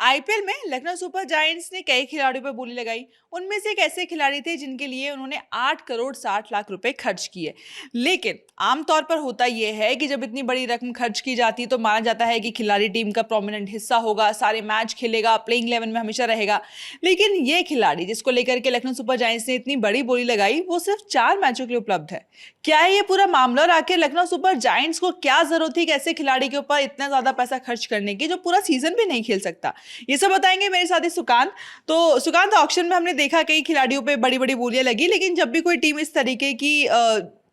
IPL में Lucknow super giants ने कई खिलाड़ियों पर बोली लगाई। उनमें से एक ऐसे खिलाड़ी थे जिनके लिए उन्होंने 8 करोड़ 60 लाख रुपए खर्च किए। लेकिन आमतौर पर होता यह है कि जब इतनी बड़ी रकम खर्च की जाती है तो माना जाता है कि खिलाड़ी टीम का प्रोमिनेंट हिस्सा होगा, सारे मैच खेलेगा, प्लेइंग 11 में हमेशा रहेगा। लेकिन ये खिलाड़ी जिसको लेकर के लखनऊ सुपर जायंट्स ने इतनी बड़ी बोली लगाई, वो सिर्फ 4 मैचों के लिए उपलब्ध है। क्या है ये पूरा मामला और आखिर लखनऊ सुपर जायंट्स को क्या जरूरत थी कि ऐसे खिलाड़ी के ऊपर इतना ज्यादा पैसा खर्च करने की जो पूरा सीजन भी नहीं खेल सकता? ये सब बताएंगे मेरे साथी सुकांत। तो सुकांत, ऑक्शन में हमने देखा कई खिलाड़ियों पे बड़ी बड़ी बोलियां लगी, लेकिन जब भी कोई टीम इस तरीके की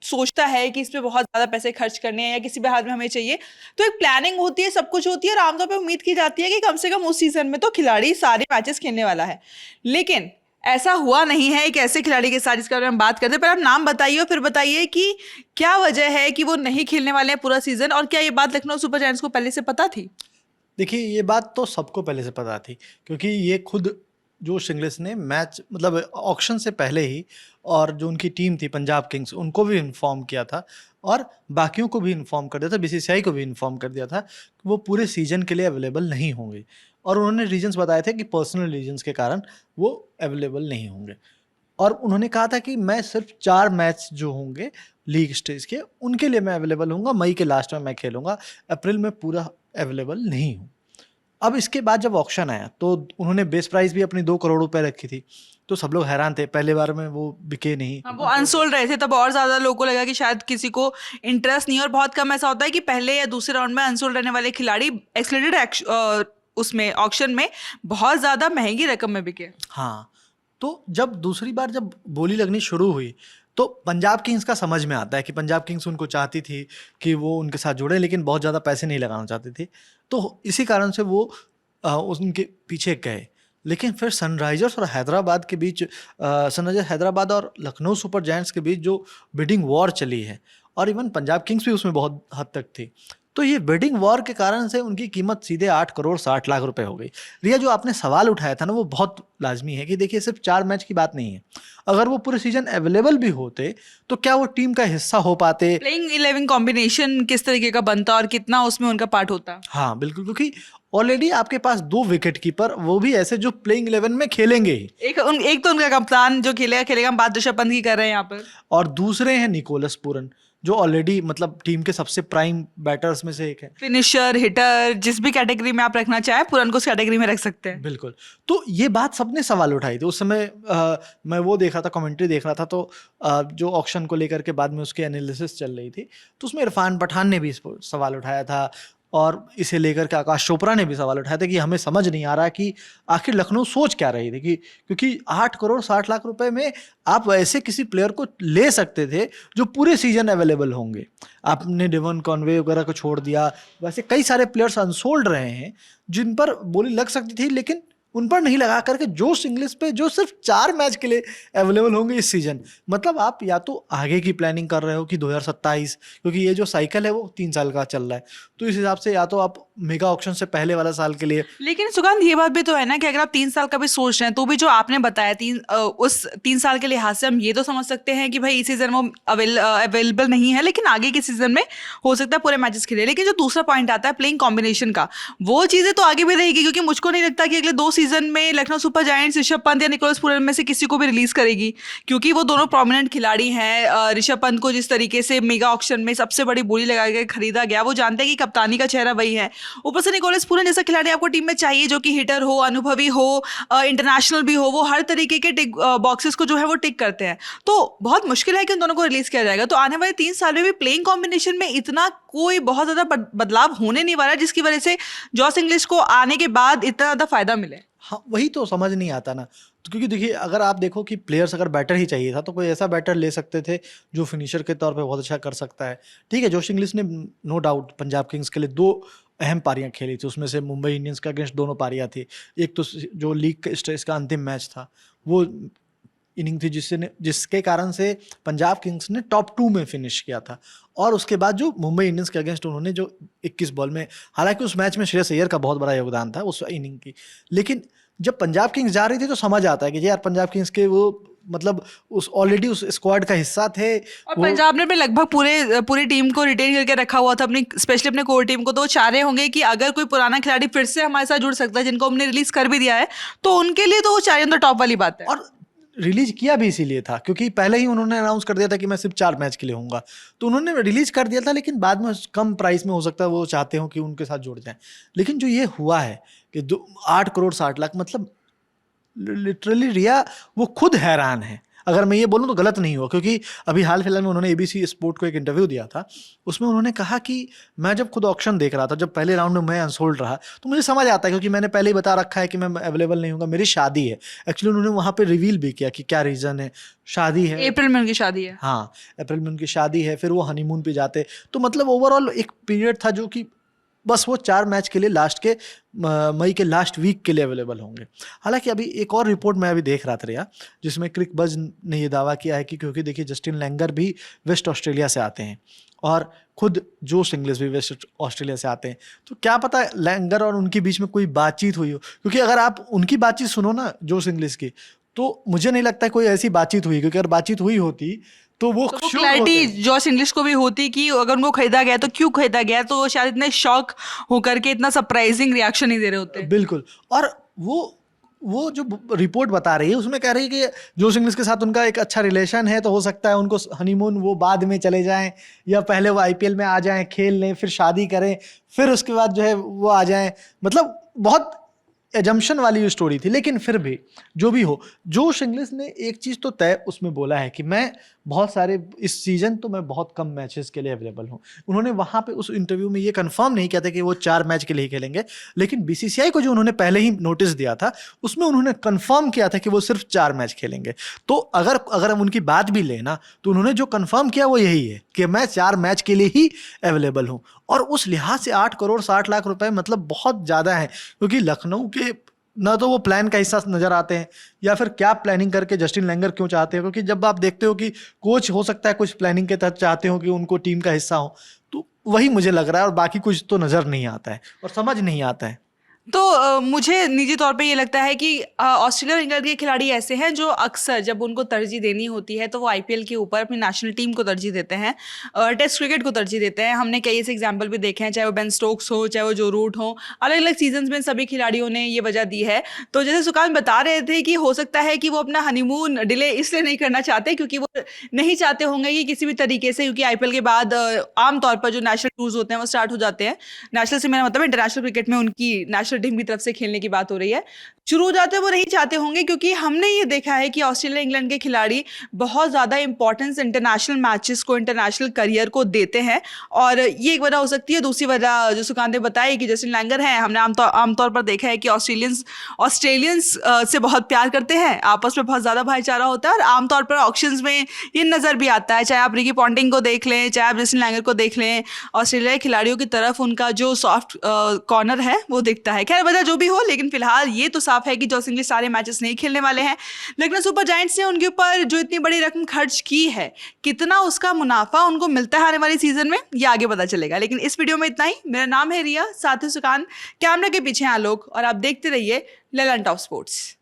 सोचता है कि इस पे बहुत ज्यादा पैसे खर्च करने हैं या किसी भी हाल में हमें चाहिए, तो एक प्लानिंग होती है, सब कुछ होती है और आमतौर पर उम्मीद की जाती है कि कम से कम उस सीजन में तो खिलाड़ी सारे मैचेस खेलने वाला है। लेकिन ऐसा हुआ नहीं है एक ऐसे खिलाड़ी के साथ जिसके बारे में हम बात करते हैं। पर आप नाम बताइए और फिर बताइए कि क्या वजह है कि वो नहीं खेलने वाले हैं पूरा सीजन, और क्या ये बात लखनऊ सुपर जायंट्स को पहले से पता थी? देखिए, ये बात तो सबको पहले से पता थी, क्योंकि ये खुद जोश इंग्लिश ने मैच मतलब ऑक्शन से पहले ही, और जो उनकी टीम थी पंजाब किंग्स, उनको भी इन्फॉर्म किया था और बाकियों को भी इन्फॉर्म कर दिया था, बीसीसीआई को भी इन्फॉर्म कर दिया था कि वो पूरे सीजन के लिए अवेलेबल नहीं होंगे। और उन्होंने रीजंस बताए थे कि पर्सनल रीजंस के कारण वो अवेलेबल नहीं होंगे। और उन्होंने कहा था कि मैं सिर्फ 4 मैच जो होंगे लीग स्टेज के, उनके लिए मैं अवेलेबल हूँगा, मई के लास्ट में मैं खेलूँगा, अप्रैल में पूरा अवेलेबल नहीं हूँ। अब इसके बाद जब ऑक्शन आया तो उन्होंने बेस प्राइस भी अपनी 2 करोड़ रुपए रखी थी, तो सब लोग हैरान थे, पहले बार में वो बिके नहीं। हाँ, वो अनसोल्ड रहे थे तब, और ज्यादा लोगों को लगा कि शायद किसी को इंटरेस्ट नहीं है। और बहुत कम ऐसा होता है कि पहले या दूसरे राउंड में अनसोल्ड रहने वाले खिलाड़ी एक्सलेटेड उसमें ऑक्शन में बहुत ज्यादा महंगी रकम में बिके। हाँ, तो जब दूसरी बार जब बोली लगनी शुरू हुई तो पंजाब किंग्स का समझ में आता है कि पंजाब किंग्स उनको चाहती थी कि वो उनके साथ जुड़े, लेकिन बहुत ज़्यादा पैसे नहीं लगाना चाहती थी, तो इसी कारण से वो उनके पीछे गए। लेकिन फिर सनराइजर्स और हैदराबाद के बीच, सनराइजर्स हैदराबाद और लखनऊ सुपर जायंट्स के बीच जो बिडिंग वॉर चली है, और इवन पंजाब किंग्स भी उसमें बहुत हद तक थी, तो ये बिडिंग वॉर के कारण से उनकी कीमत सीधे 8 करोड़ 60 लाख रुपए हो गई। रिया, जो आपने सवाल उठाया था ना, वो बहुत लाजमी है कि देखिए, सिर्फ 4 मैच की बात नहीं है। अगर वो पूरे सीजन अवेलेबल भी होते तो क्या वो टीम का हिस्सा हो पाते? प्लेइंग 11 कॉम्बिनेशन किस तरीके का बनता और कितना उसमें उनका पार्ट होता? हाँ बिल्कुल, क्योंकि ऑलरेडी आपके पास 2 विकेट कीपर, वो भी ऐसे जो प्लेइंग 11 में खेलेंगे ही, एक तो उनका कप्तान जो खेलेगा खेलेगा, हम बात ऋषभ पंत की कर रहे हैं यहाँ पर, और दूसरे हैं निकोलस पूरन, जो ऑलरेडी मतलब टीम के सबसे प्राइम बैटर्स में से एक है। फिनिशर, हिटर, जिस भी कैटेगरी में आप रखना चाहें पुरन को उस कैटेगरी में रख सकते हैं। बिल्कुल, तो ये बात सबने सवाल उठाई थी उस समय। मैं वो देख रहा था, कमेंट्री देख रहा था, तो जो ऑक्शन को लेकर के बाद में उसकी एनालिसिस चल रही थी, तो उसमें इरफान पठान ने भी इस पर सवाल उठाया था, और इसे लेकर के आकाश चोपड़ा ने भी सवाल उठाया था कि हमें समझ नहीं आ रहा कि आखिर लखनऊ सोच क्या रही थी, कि क्योंकि 8 करोड़ 60 लाख रुपए में आप ऐसे किसी प्लेयर को ले सकते थे जो पूरे सीजन अवेलेबल होंगे। आपने डेवन कॉनवे वगैरह को छोड़ दिया, वैसे कई सारे प्लेयर्स अनसोल्ड रहे हैं जिन पर बोली लग सकती थी, लेकिन उन पर नहीं लगा करके जोश इंग्लिश पे, जो सिर्फ 4 मैच के लिए अवेलेबल होंगे इस सीजन। मतलब आप या तो आगे की प्लानिंग कर रहे हो कि 2027, क्योंकि ये जो साइकिल है वो 3 साल का चल रहा है, तो इस हिसाब से या तो आप मेगा ऑक्शन से पहले वाला साल के लिए। लेकिन सुगंध, ये बात भी तो है ना कि अगर आप 3 साल का भी सोच रहे हैं तो भी जो आपने बताया उस 3 साल के लिहाज से हम ये तो समझ सकते हैं कि भाई इस सीजन वो अवेलेबल नहीं है, लेकिन आगे के सीजन में हो सकता है पूरे मैचेस खेले। लेकिन जो दूसरा पॉइंट आता है प्लेइंग कॉम्बिनेशन का, वो चीजें तो आगे भी रहेगी, क्योंकि मुझको नहीं लगता कि अगले 2 सीजन में लखनऊ सुपर जायंट्स ऋषभ पंत या निकोलस पूरन में से किसी को भी रिलीज करेगी, क्योंकि वो दोनों प्रोमिनेंट खिलाड़ी हैं। ऋषभ पंत को जिस तरीके से मेगा ऑक्शन में सबसे बड़ी बोली लगा के खरीदा गया, वो जानते हैं कि कप्तानी का चेहरा वही है। ऊपर से निकोलस पूरन जैसा खिलाड़ी आपको टीम में चाहिए जो कि हिटर हो, अनुभवी हो, इंटरनेशनल भी हो, वो हर तरीके के टिक बॉक्सेस को जो है वो टिक करते हैं। तो बहुत मुश्किल है कि उन दोनों को रिलीज किया जाएगा। तो आने वाले 3 साल में भी प्लेइंग कॉम्बिनेशन में इतना कोई बहुत ज्यादा बदलाव होने नहीं वाला जिसकी वजह से जॉस इंग्लिश को आने के बाद इतना ज्यादा फायदा मिले। हाँ, वही तो समझ नहीं आता ना, तो क्योंकि देखिए, अगर आप देखो कि प्लेयर्स, अगर बैटर ही चाहिए था तो कोई ऐसा बैटर ले सकते थे जो फिनिशर के तौर पे बहुत अच्छा कर सकता है। ठीक है, जोश इंग्लिश ने नो डाउट पंजाब किंग्स के लिए 2 अहम पारियां खेली थी, उसमें से मुंबई इंडियंस के अगेंस्ट दोनों पारियां थी। एक तो जो लीग स्टेज का अंतिम मैच था, वो इनिंग थी जिसके कारण से पंजाब किंग्स ने टॉप 2 में फिनिश किया था। और उसके बाद जो मुंबई इंडियंस के अगेंस्ट उन्होंने जो 21 बॉल में, हालांकि उस मैच में श्रेयस अय्यर का बहुत बड़ा योगदान था उस इनिंग की, लेकिन जब पंजाब किंग्स जा रही थी तो समझ आता है कि यार पंजाब किंग्स के वो मतलब उस ऑलरेडी उस स्क्वाड का हिस्सा थे। और पंजाब ने भी लगभग पूरी टीम को रिटेन करके रखा हुआ था, अपनी स्पेशली अपने कोर टीम को। तो वो चाह रहे होंगे कि अगर कोई पुराना खिलाड़ी फिर से हमारे साथ जुड़ सकता है, जिनको हमने रिलीज कर भी दिया है, तो उनके लिए तो वो चाहिए तो टॉप वाली बात है। और रिलीज किया भी इसीलिए था क्योंकि पहले ही उन्होंने अनाउंस कर दिया था कि मैं सिर्फ 4 मैच के लिए हूँगा, तो उन्होंने रिलीज कर दिया था। लेकिन बाद में कम प्राइस में हो सकता है वो चाहते हो कि उनके साथ जुड़ जाएं। लेकिन जो ये हुआ है कि 8 करोड़ 60 लाख, मतलब लिटरली रिया वो खुद हैरान है। अगर मैं ये बोलूँ तो गलत नहीं हुआ, क्योंकि अभी हाल फिलहाल में उन्होंने ABC स्पोर्ट को एक इंटरव्यू दिया था। उसमें उन्होंने कहा कि मैं जब खुद ऑक्शन देख रहा था, जब पहले राउंड में मैं अनसोल्ड रहा, तो मुझे समझ आता है क्योंकि मैंने पहले ही बता रखा है कि मैं अवेलेबल नहीं हूँगा, मेरी शादी है। एक्चुअली उन्होंने वहाँ पे रिवील भी किया कि क्या रीज़न है, शादी है, अप्रैल में उनकी शादी है। हाँ अप्रैल में उनकी शादी है, फिर वो हनीमून पे जाते। तो मतलब ओवरऑल एक पीरियड था जो कि बस वो 4 मैच के लिए लास्ट के मई के लास्ट वीक के लिए अवेलेबल होंगे। हालांकि अभी एक और रिपोर्ट मैं अभी देख रहा था रिया, जिसमें क्रिक बज ने ये दावा किया है कि क्योंकि देखिए जस्टिन लैंगर भी वेस्ट ऑस्ट्रेलिया से आते हैं और खुद जोश इंग्लिश भी वेस्ट ऑस्ट्रेलिया से आते हैं, तो क्या पता लैंगर और उनके बीच में कोई बातचीत हुई हो। क्योंकि अगर आप उनकी बातचीत सुनो ना जोश इंग्लिश की, तो मुझे नहीं लगता कोई ऐसी बातचीत हुई, क्योंकि अगर बातचीत हुई होती तो वो क्लैरिटी जॉश इंग्लिश को भी होती कि अगर उनको खरीदा गया तो क्यों खरीदा गया, तो शायद इतने शॉक होकर के इतना सरप्राइजिंग रिएक्शन नहीं दे रहे होते। बिल्कुल। और वो जो रिपोर्ट बता रही है उसमें कह रही है कि जोश इंग्लिश के साथ उनका एक अच्छा रिलेशन है, तो हो सकता है उनको हनीमून वो बाद में चले जाएं, या पहले वो IPL में आ जाएं, खेल लें, फिर शादी करें, फिर उसके बाद जो है वो आ जाएं। मतलब बहुत एजम्पशन वाली स्टोरी थी। लेकिन फिर भी जो भी हो, जोश इंग्लिश ने एक चीज़ तो तय उसमें बोला है कि मैं बहुत सारे इस सीज़न तो मैं बहुत कम मैचेस के लिए अवेलेबल हूँ। उन्होंने वहाँ पे उस इंटरव्यू में ये कंफर्म नहीं किया था कि वो 4 मैच के लिए ही खेलेंगे, लेकिन BCCI को जो उन्होंने पहले ही नोटिस दिया था उसमें उन्होंने कंफर्म किया था कि वो सिर्फ 4 मैच खेलेंगे। तो अगर हम उनकी बात भी लेना, तो उन्होंने जो कंफर्म किया वो यही है कि मैं 4 मैच के लिए ही अवेलेबल हूँ। और उस लिहाज से 8 करोड़ 60 लाख रुपए मतलब बहुत ज़्यादा है, क्योंकि लखनऊ के ना तो वो प्लान का हिस्सा नजर आते हैं, या फिर क्या प्लानिंग करके जस्टिन लैंगर क्यों चाहते हो। क्योंकि जब आप देखते हो कि कोच हो सकता है कुछ प्लानिंग के तहत चाहते हो कि उनको टीम का हिस्सा हो, तो वही मुझे लग रहा है, और बाकी कुछ तो नज़र नहीं आता है और समझ नहीं आता है। तो मुझे निजी तौर पे ये लगता है कि ऑस्ट्रेलिया और इंग्लैंड के खिलाड़ी ऐसे हैं जो अक्सर जब उनको तरजीह देनी होती है तो वो IPL के ऊपर अपनी नेशनल टीम को तरजीह देते हैं, टेस्ट क्रिकेट को तरजीह देते हैं। हमने कई ऐसे एग्जाम्पल भी देखे हैं, चाहे वो बेन स्टोक्स हो, चाहे वो जो रूट हो, अलग अलग सीजन्स में सभी खिलाड़ियों ने ये वजह दी है। तो जैसे सुकान बता रहे थे कि हो सकता है कि वो अपना हनीमून डिले इसलिए नहीं करना चाहते क्योंकि वो नहीं चाहते होंगे कि किसी भी तरीके से, क्योंकि IPL के बाद आमतौर पर जो नेशनल टूर्स होते हैं वो स्टार्ट हो जाते हैं। नेशनल से मेरा मतलब इंटरनेशनल क्रिकेट में उनकी नेशनल टीम की तरफ से खेलने की बात हो रही है, शुरू हो जाते हैं, वो नहीं चाहते होंगे। क्योंकि हमने ये देखा है कि ऑस्ट्रेलिया इंग्लैंड के खिलाड़ी बहुत ज़्यादा इंपॉर्टेंस इंटरनेशनल मैचेस को, इंटरनेशनल करियर को देते हैं, और ये एक वजह हो सकती है। दूसरी वजह जो सुकांत ने बताई कि जस्टिन लैंगर हैं, हमने आमतौर पर देखा है कि ऑस्ट्रेलियंस से बहुत प्यार करते हैं, आपस में बहुत ज़्यादा भाईचारा होता है, और आमतौर पर ऑक्शंस में ये नज़र भी आता है। चाहे आप रिकी पॉन्टिंग को देख लें, चाहे आप जस्टिन लैंगर को देख लें, ऑस्ट्रेलिया के खिलाड़ियों की तरफ उनका जो सॉफ्ट कॉर्नर है वो दिखता है। खैर वजह जो भी हो, लेकिन फिलहाल ये तो साफ है कि जोश इंग्लिश सारे मैचेस नहीं खेलने वाले हैं। लखनऊ सुपर जायंट्स ने उनके ऊपर जो इतनी बड़ी रकम खर्च की है, कितना उसका मुनाफा उनको मिलता है आने वाली सीजन में, ये आगे पता चलेगा। लेकिन इस वीडियो में इतना ही। मेरा नाम है रिया, साथ ही सुकान, कैमरा के पीछे हैं आलोक, और आप देखते रहिए ललन टॉप स्पोर्ट्स।